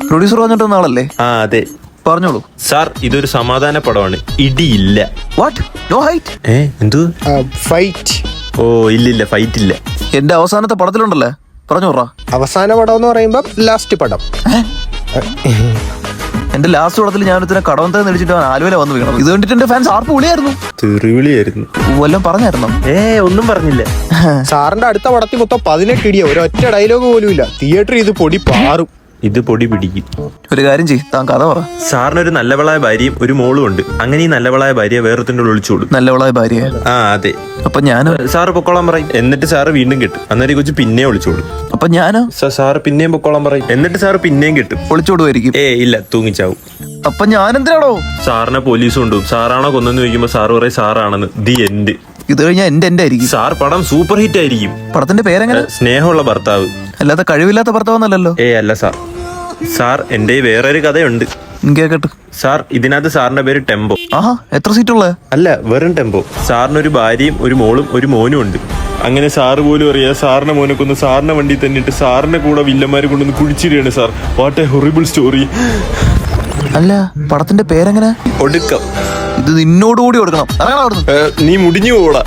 Producer പറഞ്ഞിട്ട് നാളല്ലേ? ആ അതെ പറഞ്ഞോളൂ സാർ. ഇതൊരു സമാധാന പടമാണ്, ഇടിയില്ല. വാട്ട്? No height? എന്തു? ഫൈറ്റ്. ഓ ഇല്ലില്ല, ഫൈറ്റ് ഇല്ല. എന്റെ അവസാനത്തെ പടത്തിലുണ്ടല്ലേ, പറഞ്ഞു പറ. അവസാന പടം എന്ന് പറയുമ്പോ ലാസ്റ്റ് പടം. എന്റെ ലാസ്റ്റ് പടത്തിൽ ഞാൻ ഇതിനെ കടവന്ത നേടിച്ചിട്ട് ആലുവല വന്ന് വീണത്. ഇത് കണ്ടിട്ട് എന്റെ ഫാൻസ് ആർപ്പ് വിളിയായിരുന്നു. തെറിവിളിയായിരുന്നു. വല്ലതും പറഞ്ഞായിരുന്നോ? ഒന്നും പറഞ്ഞില്ല. സാറിന്റെ അടുത്ത പടത്തിൽ മൊത്തം 18 ഇടിയ, ഒരൊറ്റ ഡയലോഗ് പോലും ഇല്ല. തിയേറ്ററിൽ ഇത് പൊടി പാറും. ഇത് പൊടി പിടിക്കും. ഒരു കാര്യം ചെയ്യ്, താൻ കഥ പറ. സാറിനൊരു നല്ലവളായ ഭാര്യയും ഒരു മോളും ഉണ്ട്. അങ്ങനെ ഈ നല്ലവളായ ഭാര്യ വേറൊരുത്തിന്റെ ഒളിച്ചോടും. നല്ലവളായ ഭാര്യ? ആ അതെ. അപ്പൊ ഞാനോ? സാറ് പൊക്കോളാൻ പറയും, എന്നിട്ട് സാറ് വീണ്ടും കിട്ടും. അന്നേരം കൊച്ചു പിന്നെ ഒളിച്ചോടും. അപ്പൊ ഞാനോ? സാറ് പിന്നെയും പൊക്കോളാൻ പറയും, എന്നിട്ട് സാറ് പിന്നെയും കിട്ടും. ഒളിച്ചോടുമായിരിക്കും. ഇല്ല, തൂങ്ങിച്ചാവും. അപ്പൊ ഞാൻ എന്തിനാണോ? സാറിനെ പോലീസ് കൊണ്ടുപോകും. സാറാണോ കൊന്നെന്ന് ചോദിക്കുമ്പോ സാറ് പറയും സാറാണെന്ന്. The end. ഇത് കഴിഞ്ഞാൽ എന്റെ ആയിരിക്കും. സാർ പടം സൂപ്പർ ഹിറ്റ് ആയിരിക്കും. പടത്തിന്റെ പേരെങ്ങനെ? സ്നേഹമുള്ള ഭർത്താവ്. അല്ലാതെ കഴിവില്ലാത്ത ഭർത്താവെന്നല്ലോ. അല്ല സാർ. സാർ എന്റെ വേറൊരു കഥയുണ്ട്, കേക്കട്ടെ. സാർ ഇതിനകത്ത് സാറിന്റെ പേര് ടെമ്പോ. ആഹാ, എത്ര സീറ്റുള്ള? അല്ല, വെറും ടെമ്പോ. സാറിനൊരു ഭാര്യയും ഒരു മോളും ഒരു മോനും ഉണ്ട്. അങ്ങനെ സാറ് പോലും അറിയാ സാറിന്റെ മോനെ കൊന്ന് സാറിന്റെ വണ്ടി തന്നിട്ട് സാറിന്റെ കൂടെ വില്ലന്മാരെ കൊണ്ടൊന്ന് കുഴിച്ചിടുകയാണ് sir. What a horrible story. അല്ല, പടത്തിന്റെ പേരെങ്ങനെ? ഒടുക്കം. ഇത് നിന്നോടുകൂടി കൊടുക്കണം. നീ മുടിഞ്ഞു പോടാ.